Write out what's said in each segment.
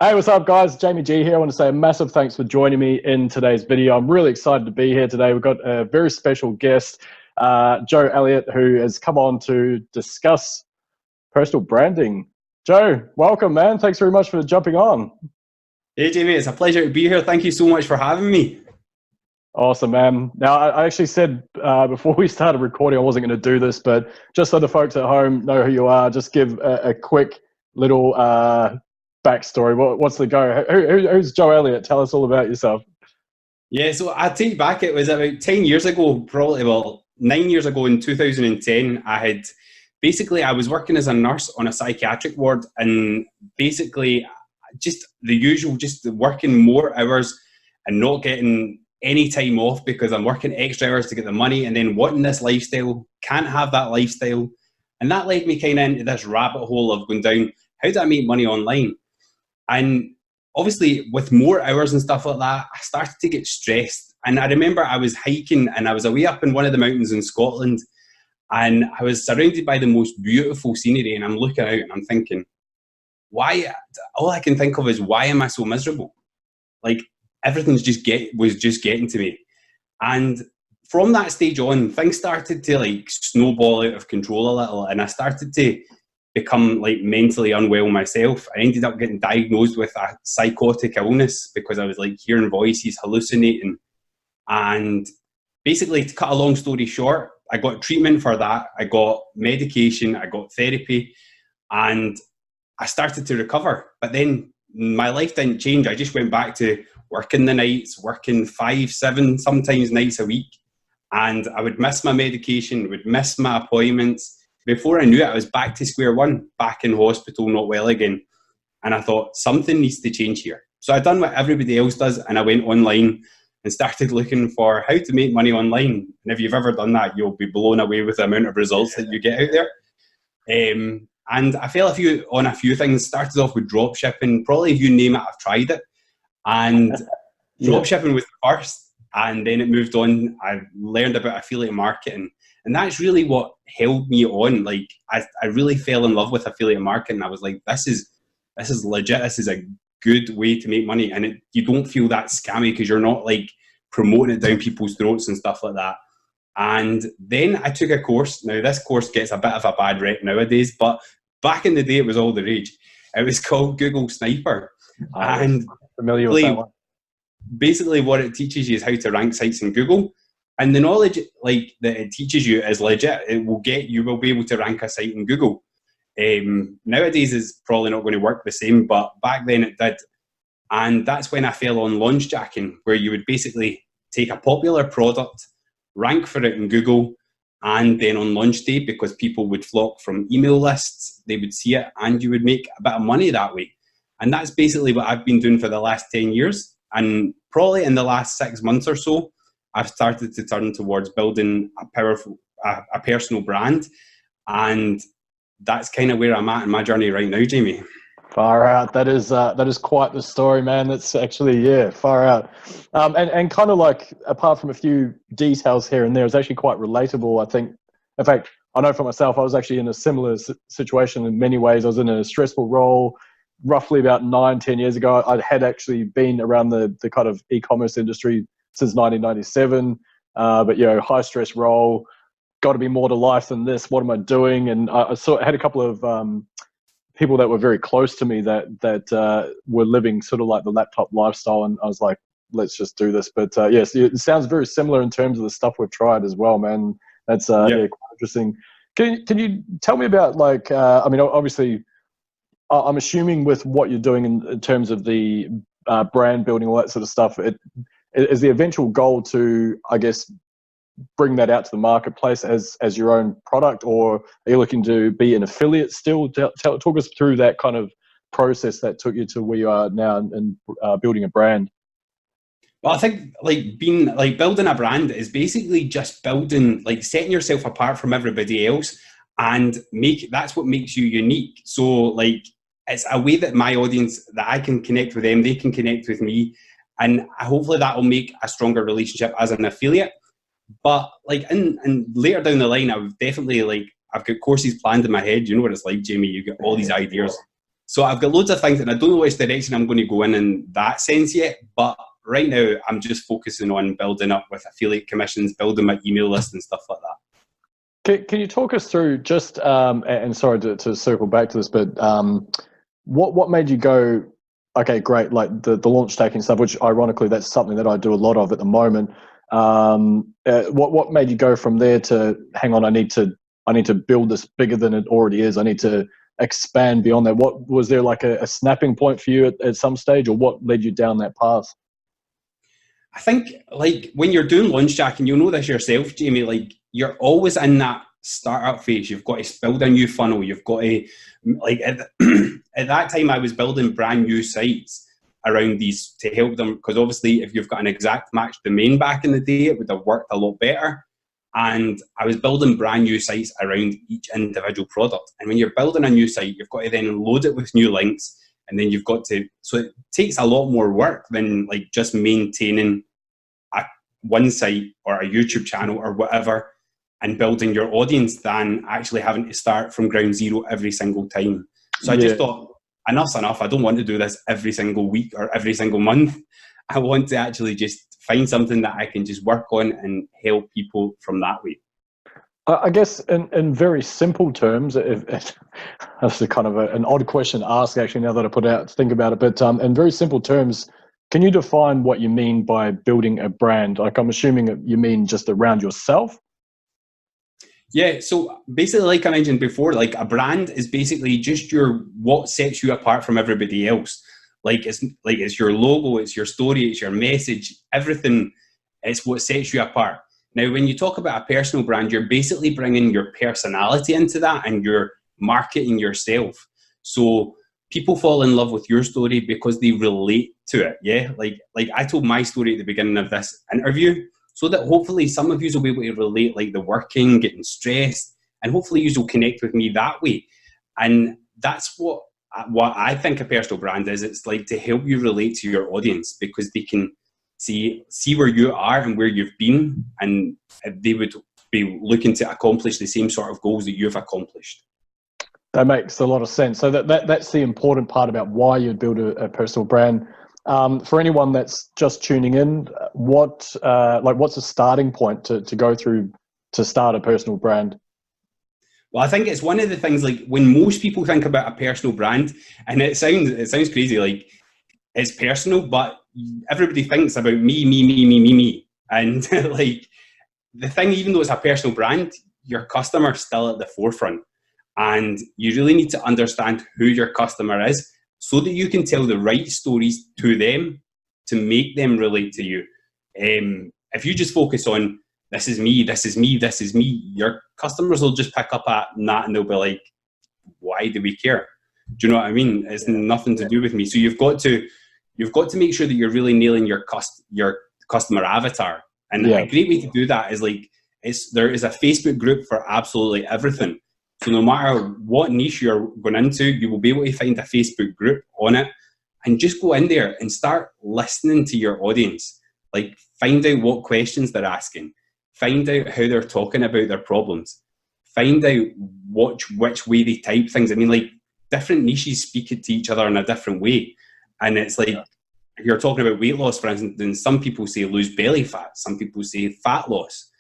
Hey, what's up, guys? Jamie G here. I want to say a massive thanks for joining me in today's video. I'm really excited to be here today. We've got a very special guest, Joe Elliott, who has come on to discuss personal branding. Joe, welcome, man. Thanks very much for jumping on. Hey Jamie, it's a pleasure to be here. Thank you so much for having me. Awesome, man. Now, I actually said before we started recording I wasn't going to do this, but just so the folks at home know who you are, just give a quick little backstory. What's the go? Who's Joe Elliott? Tell us all about yourself. Yeah, so I take back, it was about 10 years ago, probably, well, 9 years ago in 2010, I was working as a nurse on a psychiatric ward, and basically just the usual, just working more hours and not getting any time off because I'm working extra hours to get the money, and then wanting this lifestyle, can't have that lifestyle. And that led me kind of into this rabbit hole of going down, how do I make money online? And obviously with more hours and stuff like that, I started to get stressed. And I remember I was hiking and I was away up in one of the mountains in Scotland, and I was surrounded by the most beautiful scenery, and I'm looking out and I'm thinking, why, all I can think of is, why am I so miserable? Like everything's was just getting to me. And from that stage on, things started to like snowball out of control a little, and I started to become like mentally unwell myself. I ended up getting diagnosed with a psychotic illness because I was like hearing voices, hallucinating. And basically, to cut a long story short, I got treatment for that. I got medication, I got therapy, and I started to recover. But then my life didn't change. I just went back to working the nights, working 5, 7, sometimes nights a week. And I would miss my medication, would miss my appointments. Before I knew it, I was back to square one, back in hospital, not well again. And I thought, something needs to change here. So I done what everybody else does, and I went online and started looking for how to make money online. And if you've ever done that, you'll be blown away with the amount of results that you get out there. And I fell on a few things. Started off with drop shipping. Probably if you name it, I've tried it. And drop shipping was the first. And then it moved on. I learned about affiliate marketing. And that's really what held me on. Like I really fell in love with affiliate marketing. I was like, this is legit. This is a good way to make money. And you don't feel that scammy because you're not like promoting it down people's throats and stuff like that. And then I took a course. Now this course gets a bit of a bad rep nowadays, but back in the day it was all the rage. It was called Google Sniper. And familiar with that one. Basically what it teaches you is how to rank sites in Google. And the knowledge like that it teaches you is legit. You will be able to rank a site in Google. Nowadays is probably not going to work the same, but back then it did. And that's when I fell on launch jacking, where you would basically take a popular product, rank for it in Google, and then on launch day, because people would flock from email lists, they would see it, and you would make a bit of money that way. And that's basically what I've been doing for the last 10 years. And probably in the last 6 months or so, I've started to turn towards building a personal brand. And that's kind of where I'm at in my journey right now, Jamie. Far out. That is quite the story, man. That's actually, far out. And kind of like, apart from a few details here and there, it's actually quite relatable, I think. In fact, I know for myself, I was actually in a similar situation in many ways. I was in a stressful role roughly about 9-10 years ago. I had actually been around the kind of e-commerce industry since 1997, but high stress role, got to be more to life than this. What am I doing? And I had a couple of people that were very close to me that were living sort of like the laptop lifestyle, and I was like, let's just do this. But yes, it sounds very similar in terms of the stuff we've tried as well, man. That's quite interesting. Can you tell me about like? I mean, obviously, I'm assuming with what you're doing in terms of the brand building, all that sort of stuff, is the eventual goal to, I guess, bring that out to the marketplace as your own product, or are you looking to be an affiliate still? Talk us through that kind of process that took you to where you are now and building a brand. Well, I think building a brand is basically just setting yourself apart from everybody else, and that's what makes you unique. So like it's a way that my audience, that I can connect with them, they can connect with me, and hopefully that will make a stronger relationship as an affiliate. But like and later down the line, I've got courses planned in my head. You know what it's like, Jamie. You get all these ideas, So I've got loads of things, and I don't know which direction I'm going to go in that sense yet. But right now, I'm just focusing on building up with affiliate commissions, building my email list and stuff like that. Can you talk us through just, and sorry to circle back to this, but what made you go, okay, great, like the launch stacking stuff, which ironically, that's something that I do a lot of at the moment. What made you go from there to, hang on, I need to build this bigger than it already is. I need to expand beyond that. What was there, like a snapping point for you at some stage, or what led you down that path? I think, like, when you're doing launch jacking, you'll know this yourself, Jamie, like, you're always in that startup phase. You've got to build a new funnel. You've got to, like, at that time, I was building brand new sites around these to help them, because obviously if you've got an exact match domain back in the day, it would have worked a lot better. And I was building brand new sites around each individual product. And when you're building a new site, you've got to then load it with new links. And then you've got to, so it takes a lot more work than like just maintaining one site or a YouTube channel or whatever and building your audience than actually having to start from ground zero every single time. So I just thought, enough's enough. I don't want to do this every single week or every single month. I want to actually just find something that I can just work on and help people from that way. I guess in very simple terms, that's a kind of an odd question to ask, actually, now that I put it out to think about it. But in very simple terms, can you define what you mean by building a brand? Like, I'm assuming you mean just around yourself. Yeah, so basically, like I mentioned before, like a brand is basically just what sets you apart from everybody else. It's your logo, it's your story, it's your message, everything. It's what sets you apart. Now, when you talk about a personal brand, you're basically bringing your personality into that and you're marketing yourself. So people fall in love with your story because they relate to it. Yeah, like I told my story at the beginning of this interview, so that hopefully some of you will be able to relate, like the working, getting stressed, and hopefully you will connect with me that way. And that's what I think a personal brand is. It's like to help you relate to your audience, because they can see where you are and where you've been, and they would be looking to accomplish the same sort of goals that you've accomplished. That makes a lot of sense. So that's the important part about why you'd build a personal brand. For anyone that's just tuning in, what's a starting point to go through to start a personal brand? Well, I think it's one of the things, like when most people think about a personal brand, and it sounds crazy, like it's personal, but everybody thinks about me. And like the thing, even though it's a personal brand, your customer's still at the forefront. And you really need to understand who your customer is so that you can tell the right stories to them to make them relate to you. If you just focus on this is me, your customers will just pick up at that and they'll be like, why do we care? Do you know what I mean? It's nothing to do with me. So you've got to make sure that you're really nailing your customer avatar. And a great way to do that is there is a Facebook group for absolutely everything. So no matter what niche you're going into, you will be able to find a Facebook group on it, and just go in there and start listening to your audience. Like, find out what questions they're asking, find out how they're talking about their problems, find out which way they type things. I mean, like, different niches speak to each other in a different way. And it's like, if you're talking about weight loss, for instance, then some people say lose belly fat, some people say fat loss,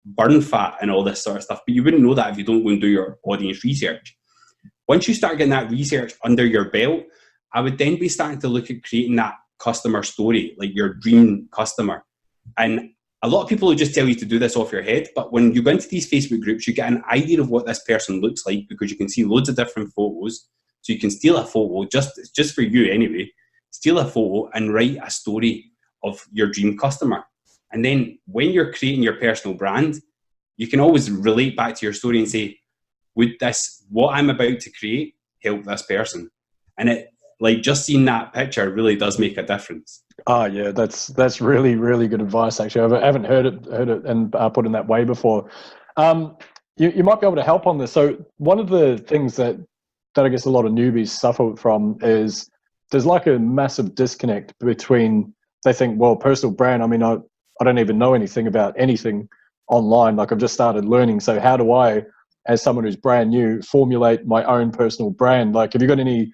burn fat, and all this sort of stuff. But you wouldn't know that if you don't go and do your audience research. Once you start getting that research under your belt, I would then be starting to look at creating that customer story, like your dream customer. And a lot of people will just tell you to do this off your head, but when you go into these Facebook groups, you get an idea of what this person looks like, because you can see loads of different photos. So you can steal a photo, just for you anyway, steal a photo and write a story of your dream customer. And then when you're creating your personal brand, you can always relate back to your story and say, would what I'm about to create help this person? And it, like, just seeing that picture really does make a difference. Oh yeah, that's really, really good advice. Actually, I haven't heard it and put in that way before. You might be able to help on this. So one of the things that I guess a lot of newbies suffer from is there's like a massive disconnect between, they think, well, personal brand, I mean, I don't even know anything about anything online. Like, I've just started learning. So how do I, as someone who's brand new, formulate my own personal brand? Like, have you got any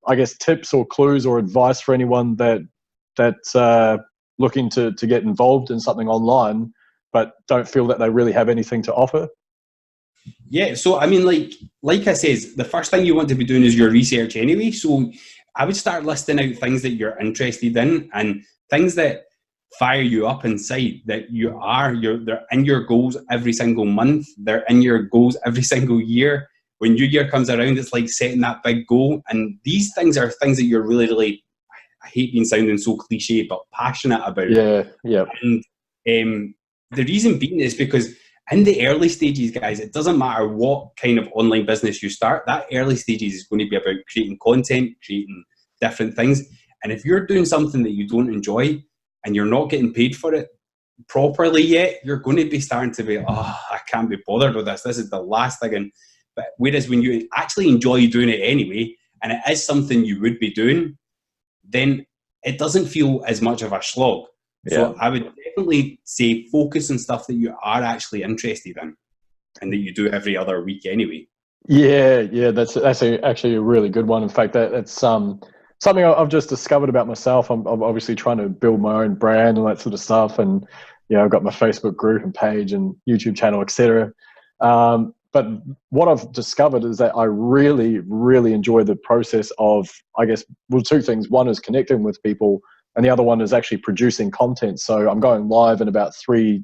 I guess, tips or clues or advice for anyone that's looking to get involved in something online, but don't feel that they really have anything to offer? Yeah, so I mean, like I says, the first thing you want to be doing is your research anyway. So I would start listing out things that you're interested in and things that fire you up inside, that they're in your goals every single month. They're in your goals every single year. When New Year comes around, it's like setting that big goal. And these things are things that you're really, really, I hate being sounding so cliche, but passionate about. Yeah, yeah. And the reason being is because in the early stages, guys, it doesn't matter what kind of online business you start. That early stages is going to be about creating content, creating different things. And if you're doing something that you don't enjoy and you're not getting paid for it properly yet, you're going to be starting to be, I can't be bothered with this. This is the last thing. But whereas when you actually enjoy doing it anyway, and it is something you would be doing, then it doesn't feel as much of a slog. So I would definitely say focus on stuff that you are actually interested in and that you do every other week anyway. Yeah, that's actually a really good one. In fact, that's something I've just discovered about myself. I'm obviously trying to build my own brand and that sort of stuff, and I've got my Facebook group and page and YouTube channel, etc. But what I've discovered is that I really, really enjoy the process of, I guess, well, two things. One is connecting with people, and the other one is actually producing content. So I'm going live in about 3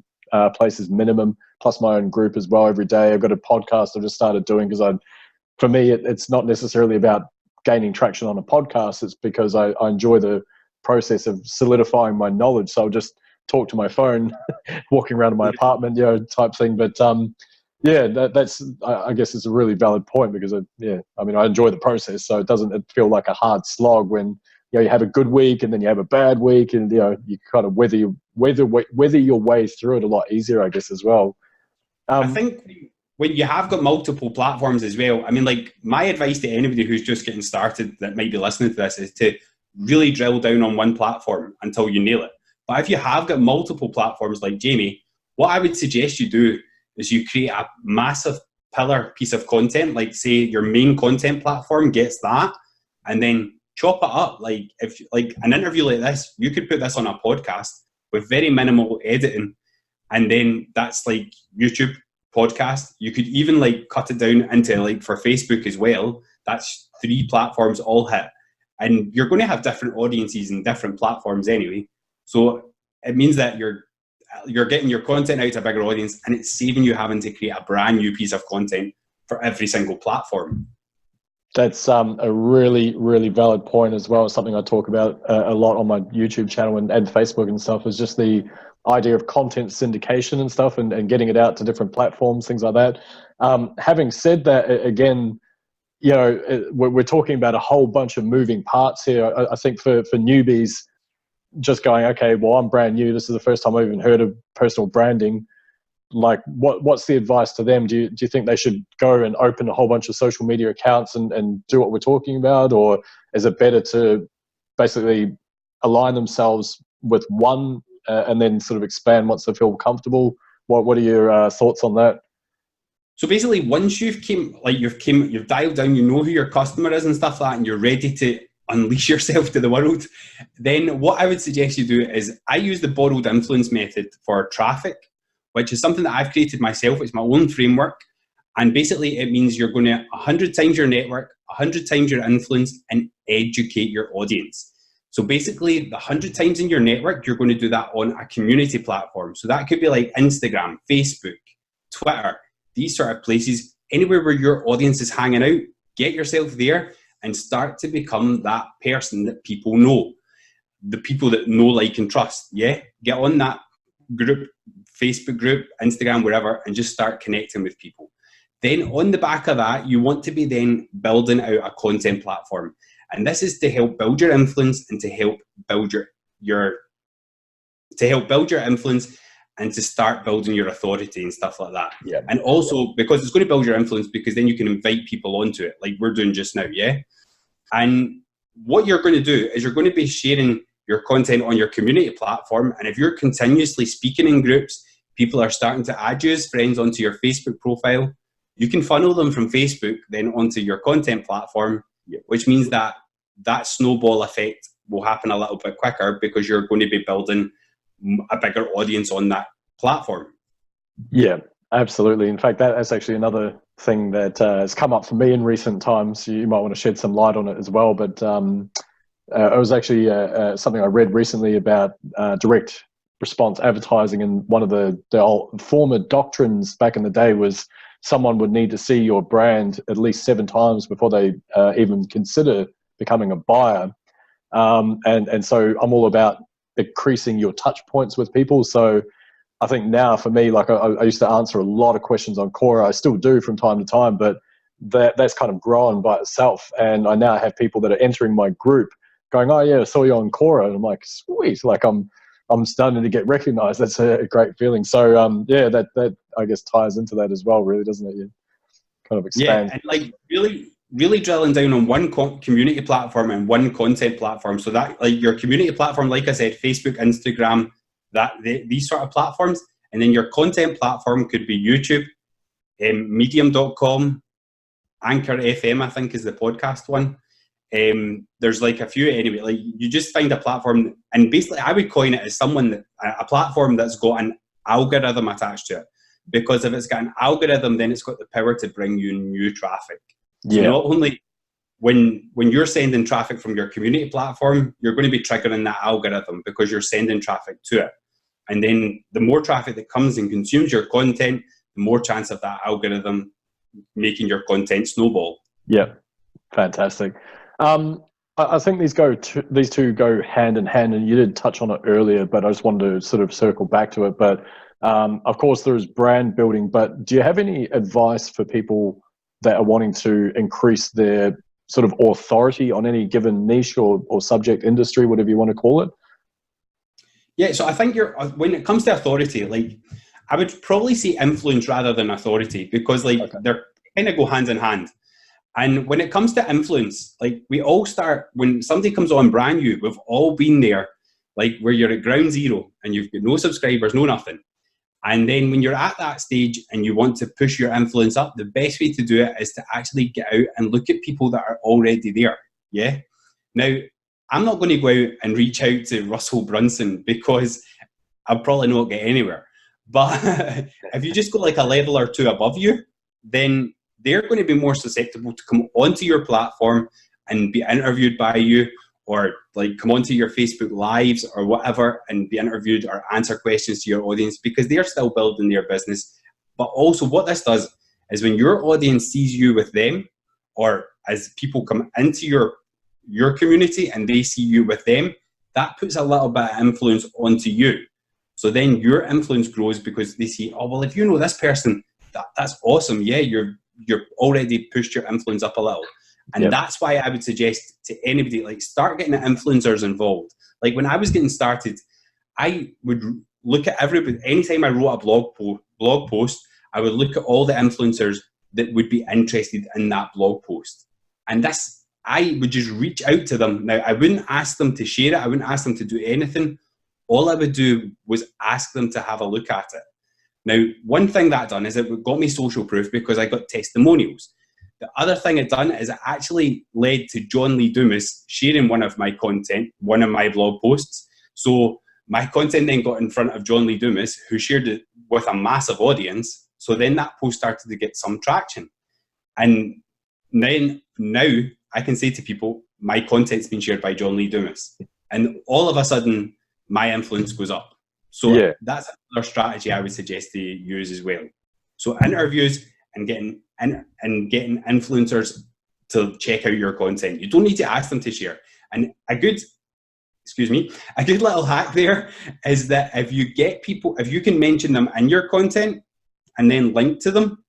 places minimum, plus my own group as well every day. I've got a podcast I've just started doing because for me, it's not necessarily about gaining traction on a podcast. It's because I enjoy the process of solidifying my knowledge. So I'll just talk to my phone, walking around in my apartment, type thing. But that's I guess it's a really valid point because I enjoy the process, so it doesn't feel like a hard slog when you have a good week and then you have a bad week, and you kind of weather your way through it a lot easier, I guess, as well. I think when you have got multiple platforms as well, I mean, like, my advice to anybody who's just getting started that might be listening to this is to really drill down on one platform until you nail it. But if you have got multiple platforms like Jamie, what I would suggest you do is you create a massive pillar piece of content, like say your main content platform gets that, and then chop it up. Like if like an interview like this, you could put this on a podcast with very minimal editing, and then that's like YouTube podcast. You could even like cut it down into, like, for Facebook as well. That's 3 platforms all hit, and you're going to have different audiences and different platforms anyway. So it means that you're getting your content out to a bigger audience, and it's saving you having to create a brand new piece of content for every single platform. That's a really, really valid point as well. Something I talk about a lot on my YouTube channel and Facebook and stuff, is just the idea of content syndication and stuff, and getting it out to different platforms, things like that. Having said that, again, we're talking about a whole bunch of moving parts here. I think for newbies, just going, okay, well, I'm brand new. This is the first time I've even heard of personal branding. Like, what's the advice to them? Do you think they should go and open a whole bunch of social media accounts and do what we're talking about? Or is it better to basically align themselves with one and then sort of expand once they feel comfortable? What are your thoughts on that? So basically, once you've dialed down, you know who your customer is and stuff like that, and you're ready to unleash yourself to the world, then what I would suggest you do is, I use the borrowed influence method for traffic, which is something that I've created myself. It's my own framework. And basically it means you're going to 100 times your network, 100 times your influence, and educate your audience. So basically the 100 times in your network, you're going to do that on a community platform. So that could be like Instagram, Facebook, Twitter, these sort of places, anywhere where your audience is hanging out. Get yourself there and start to become that person that people know, the people that know, like, and trust. Yeah, get on that group, Facebook group, Instagram, wherever, and just start connecting with people. Then on the back of that, you want to be then building out a content platform. And this is to help build your influence and to help build your influence and to start building your authority and stuff like that. Yeah. And also because it's going to build your influence, because then you can invite people onto it, like we're doing just now. Yeah. And what you're going to do is you're going to be sharing your content on your community platform. And if you're continuously speaking in groups, people are starting to add you as friends onto your Facebook profile. You can funnel them from Facebook then onto your content platform, which means that that snowball effect will happen a little bit quicker because you're going to be building a bigger audience on that platform. Yeah, absolutely. In fact, that's actually another thing that has come up for me in recent times. You might want to shed some light on it as well. But it was actually something I read recently about direct response advertising, and one of the old former doctrines back in the day was someone would need to see your brand at least 7 times before they even consider becoming a buyer. And so I'm all about increasing your touch points with people. So I think now for me, like I used to answer a lot of questions on Quora. I still do from time to time, but that's kind of grown by itself. And I now have people that are entering my group going, "Oh yeah, I saw you on Quora," and I'm like, "Sweet!" Like I'm starting to get recognized. That's a great feeling. So yeah, that I guess ties into that as well, really, doesn't it? You kind of expand. Yeah, and like really drilling down on one community platform and one content platform. So that like your community platform, like I said, Facebook, Instagram, these sort of platforms, and then your content platform could be YouTube, medium.com, Anchor FM, I think is the podcast one. There's like a few anyway. Like you just find a platform, and basically I would coin it as a platform that's got an algorithm attached to it. Because if it's got an algorithm, then it's got the power to bring you new traffic. So not only when you're sending traffic from your community platform, you're going to be triggering that algorithm because you're sending traffic to it. And then the more traffic that comes and consumes your content, the more chance of that algorithm making your content snowball. Yeah, fantastic. I think these two go hand in hand, and you did touch on it earlier, but I just wanted to sort of circle back to it. But of course, there's brand building, but do you have any advice for people that are wanting to increase their sort of authority on any given niche or subject industry, whatever you want to call it? Yeah, so I think when it comes to authority, like I would probably say influence rather than authority, because like they're kind of go hand in hand. And when it comes to influence, like we all start, when somebody comes on brand new, we've all been there, like where you're at ground zero and you've got no subscribers, no nothing. And then when you're at that stage and you want to push your influence up, the best way to do it is to actually get out and look at people that are already there. Yeah. Now, I'm not going to go out and reach out to Russell Brunson because I'll probably not get anywhere. But if you just go like a level or two above you, then they're going to be more susceptible to come onto your platform and be interviewed by you, or like come onto your Facebook lives or whatever and be interviewed or answer questions to your audience, because they're still building their business. But also what this does is when your audience sees you with them, or as people come into your community and they see you with them, that puts a little bit of influence onto you. So then your influence grows because they see, oh, well, if you know this person, that's awesome. Yeah, you're already pushed your influence up a little. And that's why I would suggest to anybody, like, start getting the influencers involved. Like when I was getting started, I would look at everybody. Anytime I wrote a blog post, I would look at all the influencers that would be interested in that blog post. And I would just reach out to them. Now, I wouldn't ask them to share it. I wouldn't ask them to do anything. All I would do was ask them to have a look at it. Now, one thing that done is it got me social proof because I got testimonials. The other thing it done is it actually led to John Lee Dumas sharing one of my content, one of my blog posts. So my content then got in front of John Lee Dumas, who shared it with a massive audience. So then that post started to get some traction. And then now I can say to people, my content's been shared by John Lee Dumas. And all of a sudden, my influence goes up. So that's another strategy I would suggest to use as well. So interviews and getting influencers to check out your content. You don't need to ask them to share. And a good little hack there is that if you can mention them in your content and then link to them,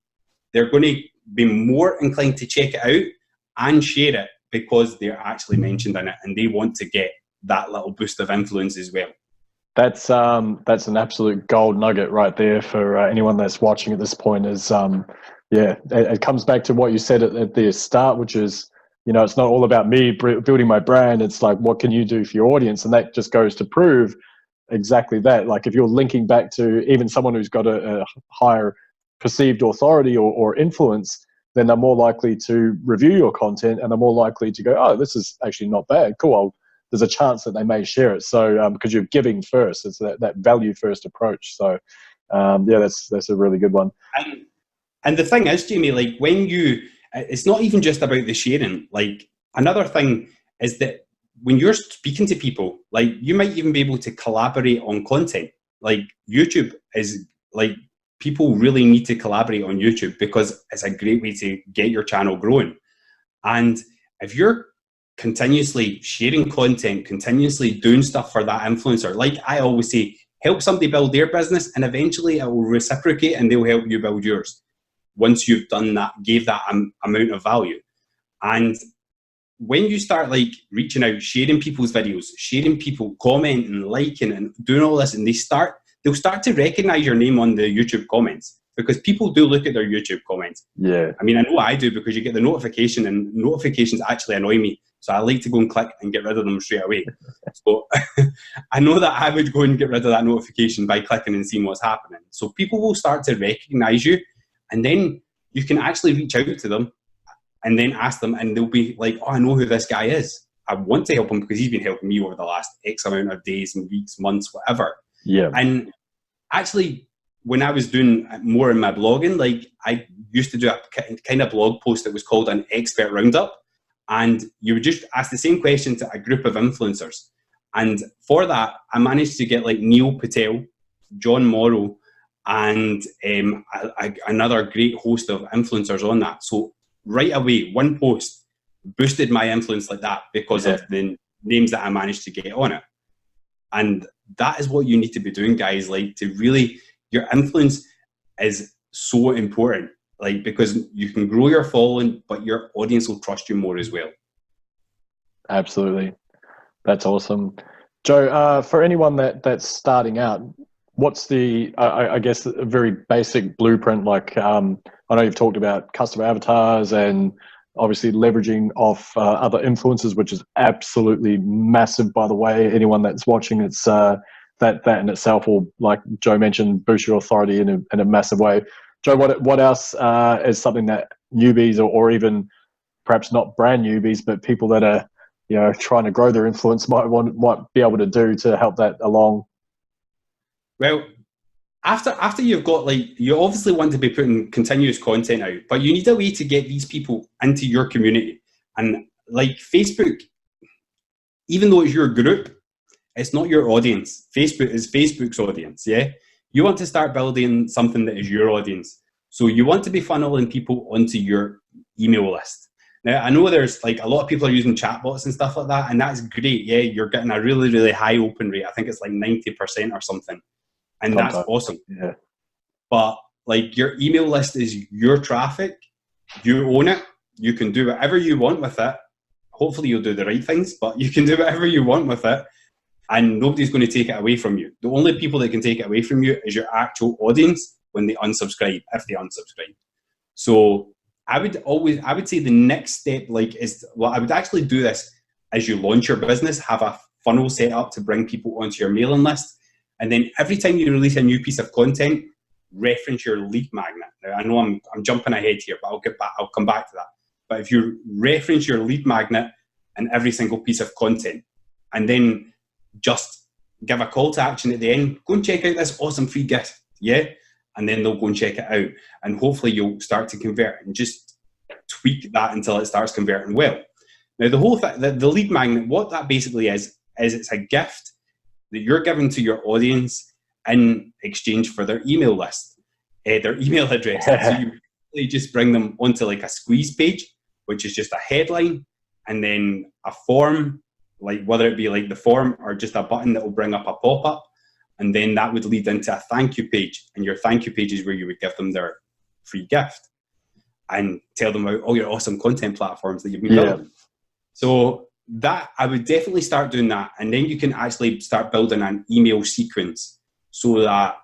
they're going to be more inclined to check it out and share it because they're actually mentioned in it and they want to get that little boost of influence as well. That's an absolute gold nugget right there for anyone that's watching at this point. Is it comes back to what you said at the start, which is, it's not all about me building my brand. It's like, what can you do for your audience? And that just goes to prove exactly that. Like if you're linking back to even someone who's got a higher perceived authority or influence, then they're more likely to review your content, and they're more likely to go, oh, this is actually not bad. Cool. There's a chance that they may share it. So because you're giving first, it's that value first approach. So yeah, that's a really good one. And the thing is, Jamie, like when it's not even just about the sharing. Like another thing is that when you're speaking to people, like you might even be able to collaborate on content. Like YouTube is like, people really need to collaborate on YouTube because it's a great way to get your channel growing. And if you're continuously sharing content, continuously doing stuff for that influencer, like I always say, help somebody build their business and eventually it will reciprocate and they'll help you build yours once you've done that, gave that amount of value. And when you start like reaching out, sharing people's videos, sharing people, commenting, liking and doing all this, and they'll start to recognize your name on the YouTube comments, because people do look at their YouTube comments. Yeah. I mean, I know I do, because you get the notification and notifications actually annoy me. So I like to go and click and get rid of them straight away. So I know that I would go and get rid of that notification by clicking and seeing what's happening. So people will start to recognize you, and then you can actually reach out to them and then ask them, and they'll be like, oh, I know who this guy is. I want to help him because he's been helping me over the last X amount of days and weeks, months, whatever. Yeah. And actually, when I was doing more in my blogging, like I used to do a kind of blog post that was called an expert roundup. And you would just ask the same question to a group of influencers. And for that, I managed to get like Neil Patel, John Morrow, and another great host of influencers on that. So right away, one post boosted my influence like that because of the names that I managed to get on it. And that is what you need to be doing, guys. Like, to really, your influence is so important, like, because you can grow your following, but your audience will trust you more as well. Absolutely. That's awesome. Joe, for anyone that's starting out, what's the, I guess, a very basic blueprint? Like, I know you've talked about custom avatars and obviously leveraging off other influencers, which is absolutely massive, by the way. Anyone that's watching, it's that in itself will, like Joe mentioned, boost your authority in a massive way. Joe, what else is something that newbies or even perhaps not brand newbies, but people that are, you know, trying to grow their influence might be able to do to help that along? Well, after you've got, like, you obviously want to be putting continuous content out, but you need a way to get these people into your community. And like Facebook, even though it's your group, it's not your audience. Facebook is Facebook's audience, yeah? You want to start building something that is your audience. So you want to be funneling people onto your email list. Now, I know there's like a lot of people are using chatbots and stuff like that, and that's great, yeah? You're getting a really, really high open rate. I think it's like 90% or something. And that's awesome. Yeah. But like, your email list is your traffic. You own it. You can do whatever you want with it. Hopefully you'll do the right things, but you can do whatever you want with it. And nobody's going to take it away from you. The only people that can take it away from you is your actual audience when they unsubscribe, if they unsubscribe. So I would say the next step, like, is, well, I would actually do this as you launch your business, have a funnel set up to bring people onto your mailing list. And then every time you release a new piece of content, reference your lead magnet. Now, I know I'm jumping ahead here, but I'll come back to that. But if you reference your lead magnet in every single piece of content, and then just give a call to action at the end, go and check out this awesome free gift, yeah? And then they'll go and check it out. And hopefully you'll start to convert, and just tweak that until it starts converting well. Now, the whole thing, the lead magnet, what that basically is it's a gift that you're giving to your audience in exchange for their email list, their email address. So you really just bring them onto like a squeeze page, which is just a headline, and then a form, like whether it be like the form or just a button that will bring up a pop-up, and then that would lead into a thank you page, and your thank you page is where you would give them their free gift and tell them about all your awesome content platforms that you've been building. So that, I would definitely start doing that, and then you can actually start building an email sequence so that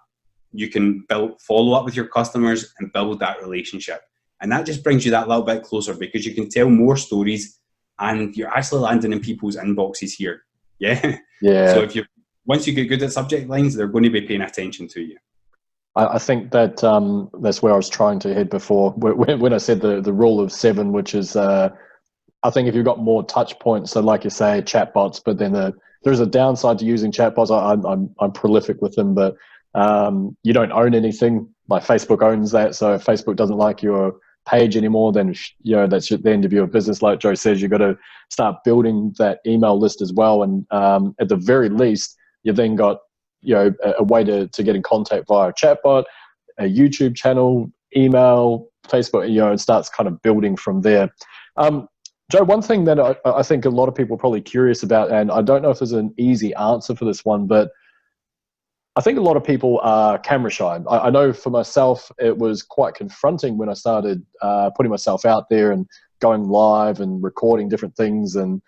you can follow up with your customers and build that relationship. And that just brings you that little bit closer, because you can tell more stories and you're actually landing in people's inboxes here. Yeah. So once you get good at subject lines, they're going to be paying attention to you. I think that that's where I was trying to head before when I said the rule of seven, which is I think if you've got more touch points, so like you say, chatbots, but then there's a downside to using chatbots. I'm prolific with them, but you don't own anything. Like Facebook owns that, so if Facebook doesn't like your page anymore, then that's the end of your business. Like Joe says, you've got to start building that email list as well, and at the very least, you've then got a way to get in contact via a chatbot, a YouTube channel, email, Facebook. It starts kind of building from there. Joe, one thing that I think a lot of people are probably curious about, and I don't know if there's an easy answer for this one, but I think a lot of people are camera shy. I know for myself, it was quite confronting when I started putting myself out there and going live and recording different things. And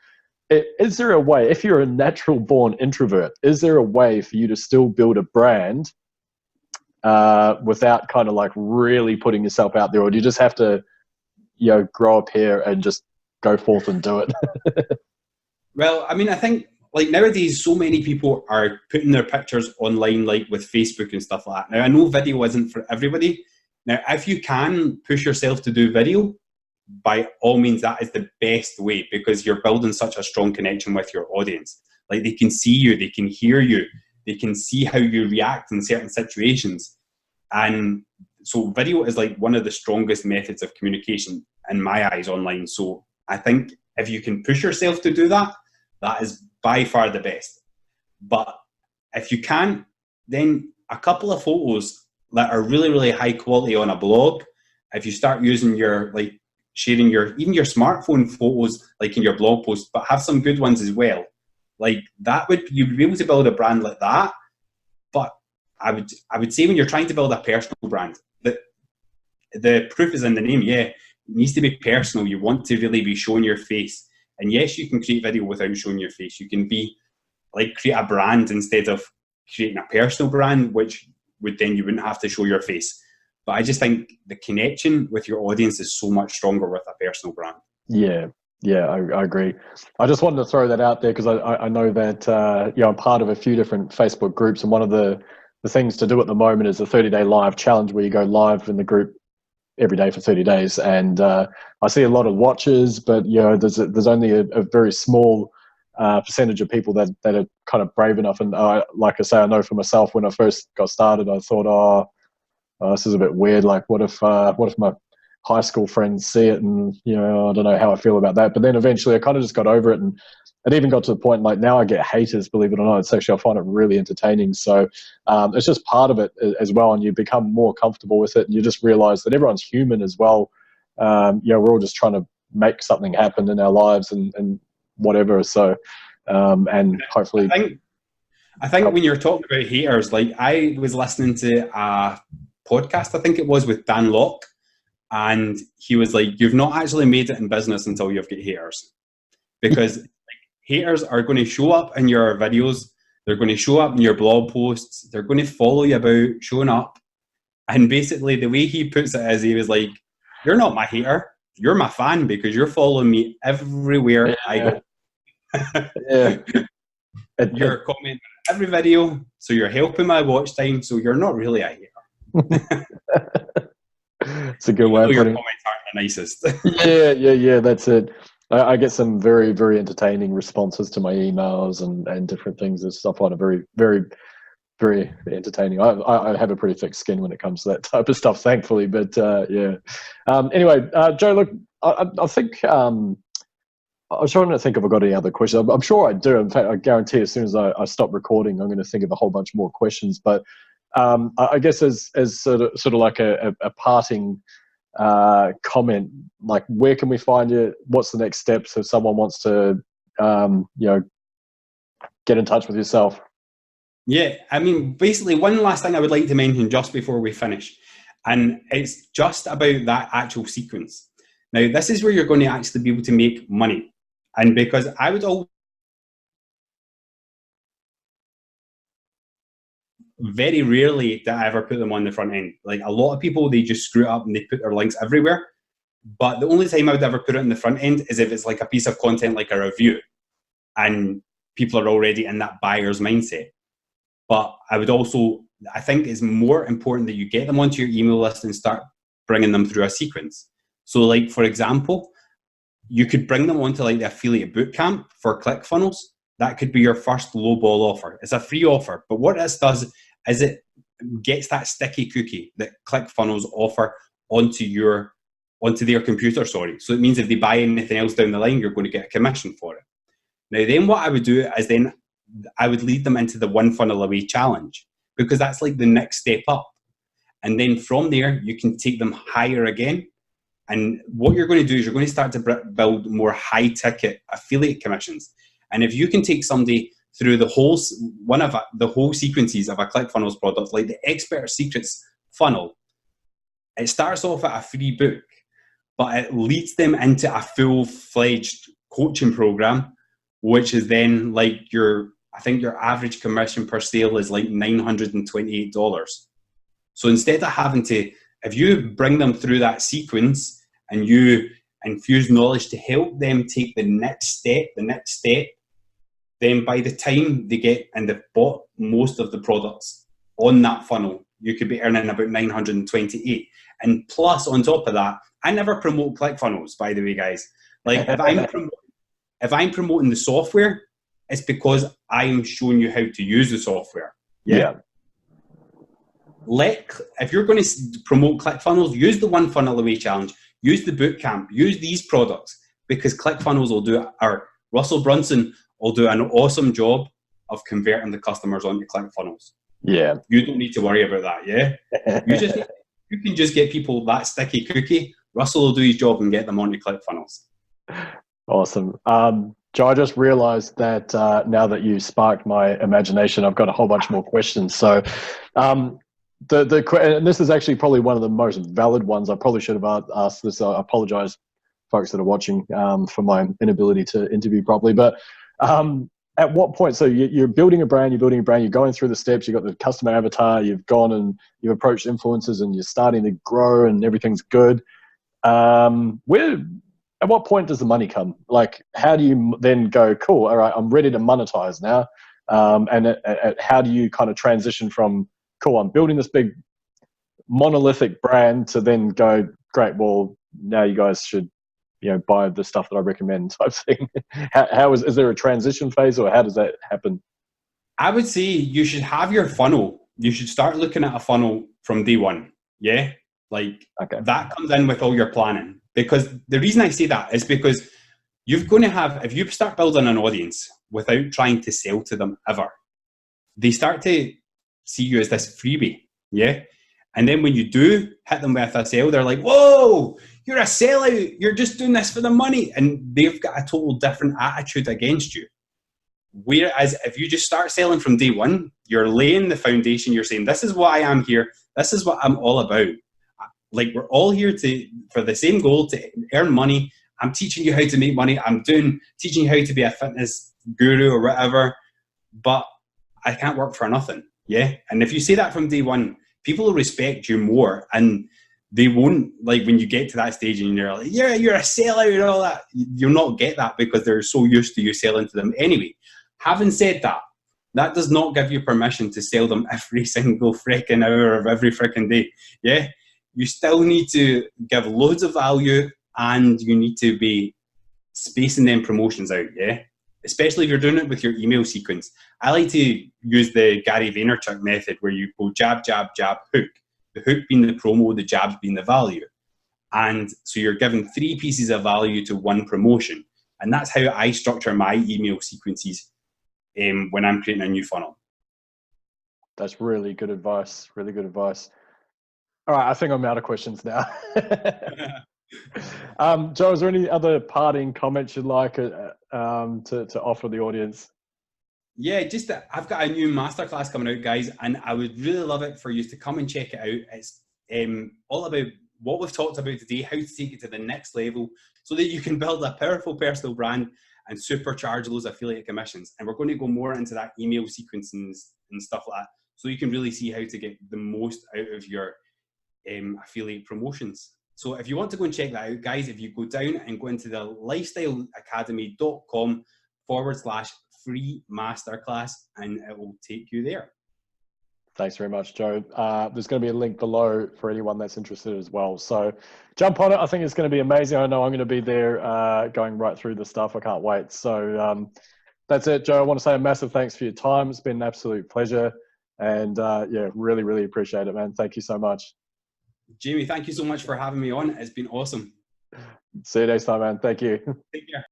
is there a way, if you're a natural born introvert, is there a way for you to still build a brand without kind of like really putting yourself out there? Or do you just have to, grow up here and just go forth and do it? Well, I mean, I think like nowadays, so many people are putting their pictures online, like with Facebook and stuff like that. Now, I know video isn't for everybody. Now, if you can push yourself to do video, by all means, that is the best way, because you're building such a strong connection with your audience. Like, they can see you, they can hear you, they can see how you react in certain situations. And so video is like one of the strongest methods of communication in my eyes online. So I think if you can push yourself to do that, that is by far the best. But if you can't, then a couple of photos that are really, really high quality on a blog, if you start using sharing even your smartphone photos, like in your blog post, but have some good ones as well. Like you'd be able to build a brand like that. But I would say when you're trying to build a personal brand, the proof is in the name. Yeah, it needs to be personal. You want to really be showing your face. And yes, you can create video without showing your face. You can create a brand instead of creating a personal brand, which you wouldn't have to show your face. But I just think the connection with your audience is so much stronger with a personal brand. Yeah, I agree. I just wanted to throw that out there because I know that I'm part of a few different Facebook groups, and one of the things to do at the moment is the 30-day live challenge, where you go live in the group every day for 30 days. And I see a lot of watches, but there's only a very small percentage of people that are kind of brave enough. And like I say, I know for myself, when I first got started, I thought, this is a bit weird. Like, what if my high school friends see it, and I don't know how I feel about that. But then eventually I kind of just got over it, and it even got to the point, like, now I get haters, believe it or not. It's actually, I find it really entertaining. So it's just part of it as well, and you become more comfortable with it, and you just realize that everyone's human as well. We're all just trying to make something happen in our lives and whatever. So and hopefully, I think when you're talking about haters, like, I was listening to a podcast, I think it was, with Dan Locke, and he was like, you've not actually made it in business until you've got haters, because haters are going to show up in your videos, they're going to show up in your blog posts, they're going to follow you about showing up. And basically the way he puts it is, he was like, you're not my hater, you're my fan, because you're following me everywhere I go. You're commenting on every video, so you're helping my watch time, so you're not really a hater. It's a good way of putting it. Your comments aren't the nicest. Yeah, that's it. I get some very, very entertaining responses to my emails and different things and stuff. I find it very, very, very entertaining. I have a pretty thick skin when it comes to that type of stuff, thankfully. But yeah. Anyway, Joe, look, I think I was trying to think if I got any other questions. I'm sure I do. In fact, I guarantee as soon as I stop recording, I'm going to think of a whole bunch more questions. But I guess as sort of like a parting comment, like, where can we find you? What's the next steps if someone wants to get in touch with yourself? Yeah, I mean, basically, one last thing I would like to mention just before we finish, and it's just about that actual sequence. Now, this is where you're going to actually be able to make money. And because I would always very rarely did I ever put them on the front end. Like, a lot of people, they just screw it up and they put their links everywhere. But the only time I would ever put it in the front end is if it's like a piece of content, like a review, and people are already in that buyer's mindset. But I would also I think it's more important that you get them onto your email list and start bringing them through a sequence. So like, for example, you could bring them onto like the affiliate bootcamp for ClickFunnels. That could be your first low ball offer. It's a free offer, but what this does is it gets that sticky cookie that ClickFunnels offer onto their computer, sorry. So it means if they buy anything else down the line, you're going to get a commission for it. Now, then what I would do is then I would lead them into the one funnel away challenge, because that's like the next step up. And then from there, you can take them higher again. And what you're going to do is you're going to start to build more high ticket affiliate commissions. And if you can take somebody through the whole sequences of a ClickFunnels product, like the Expert Secrets funnel, it starts off at a free book, but it leads them into a full-fledged coaching program, which is then like I think your average commission per sale is like $928. So instead of having to, if you bring them through that sequence and you infuse knowledge to help them take the next step, then by the time they get and they've bought most of the products on that funnel, you could be earning about 928. And plus, on top of that, I never promote ClickFunnels, by the way, guys. Like if I'm promoting the software, it's because I'm showing you how to use the software. Yeah. If you're going to promote ClickFunnels, use the one funnel away challenge, use the bootcamp, use these products, because ClickFunnels will do it, or Russell Brunson will do an awesome job of converting the customers onto ClickFunnels. Yeah. You don't need to worry about that, yeah? You can just get people that sticky cookie. Russell will do his job and get them onto ClickFunnels. Awesome. Joe, I just realized that now that you sparked my imagination, I've got a whole bunch more questions. So and this is actually probably one of the most valid ones. I probably should have asked this. I apologize, folks that are watching, for my inability to interview properly. But at what point, so you're building a brand, you're going through the steps, you've got the customer avatar, you've gone and you've approached influencers and you're starting to grow and everything's good. At what point does the money come? Like, how do you then go, cool, all right, I'm ready to monetize now. And how do you kind of transition from, cool, I'm building this big monolithic brand, to then go, great, well, now you guys should, buy the stuff that I recommend, type thing. Is there a transition phase, or how does that happen? I would say you should have your funnel. You should start looking at a funnel from day one. Yeah. Like, okay, that comes in with all your planning. Because the reason I say that is because you're going to have, if you start building an audience without trying to sell to them ever, they start to see you as this freebie. Yeah. And then when you do hit them with a sale, they're like, whoa, you're a sellout. You're just doing this for the money. And they've got a total different attitude against you. Whereas if you just start selling from day one, you're laying the foundation. You're saying, this is why I'm here. This is what I'm all about. Like, we're all here for the same goal, to earn money. I'm teaching you how to make money. I'm teaching you how to be a fitness guru or whatever, but I can't work for nothing. Yeah. And if you say that from day one, people will respect you more, and they won't, like, when you get to that stage and you're like, yeah, you're a sellout and all that, you'll not get that, because they're so used to you selling to them anyway. Having said that, that does not give you permission to sell them every single freaking hour of every freaking day. Yeah. You still need to give loads of value, and you need to be spacing them promotions out, yeah? Especially if you're doing it with your email sequence. I like to use the Gary Vaynerchuk method, where you go jab, jab, jab, hook. The hook being the promo, the jabs being the value. And so you're giving 3 pieces of value to one promotion. And that's how I structure my email sequences when I'm creating a new funnel. That's really good advice. Really good advice. All right, I think I'm out of questions now. Joe, is there any other parting comments you'd like to offer the audience? Yeah, just that I've got a new masterclass coming out, guys, and I would really love it for you to come and check it out. It's all about what we've talked about today, how to take it to the next level so that you can build a powerful personal brand and supercharge those affiliate commissions. And we're going to go more into that email sequence and stuff like that, so you can really see how to get the most out of your affiliate promotions. So if you want to go and check that out, guys, if you go down and go into the lifestyleacademy.com/free masterclass, and it will take you there. Thanks very much, Joe. There's going to be a link below for anyone that's interested as well. So jump on it. I think it's going to be amazing. I know I'm going to be there going right through the stuff. I can't wait. So that's it, Joe. I want to say a massive thanks for your time. It's been an absolute pleasure. And yeah, really, really appreciate it, man. Thank you so much. Jamie, thank you so much for having me on. It's been awesome. See you next time, man. Thank you. Take care.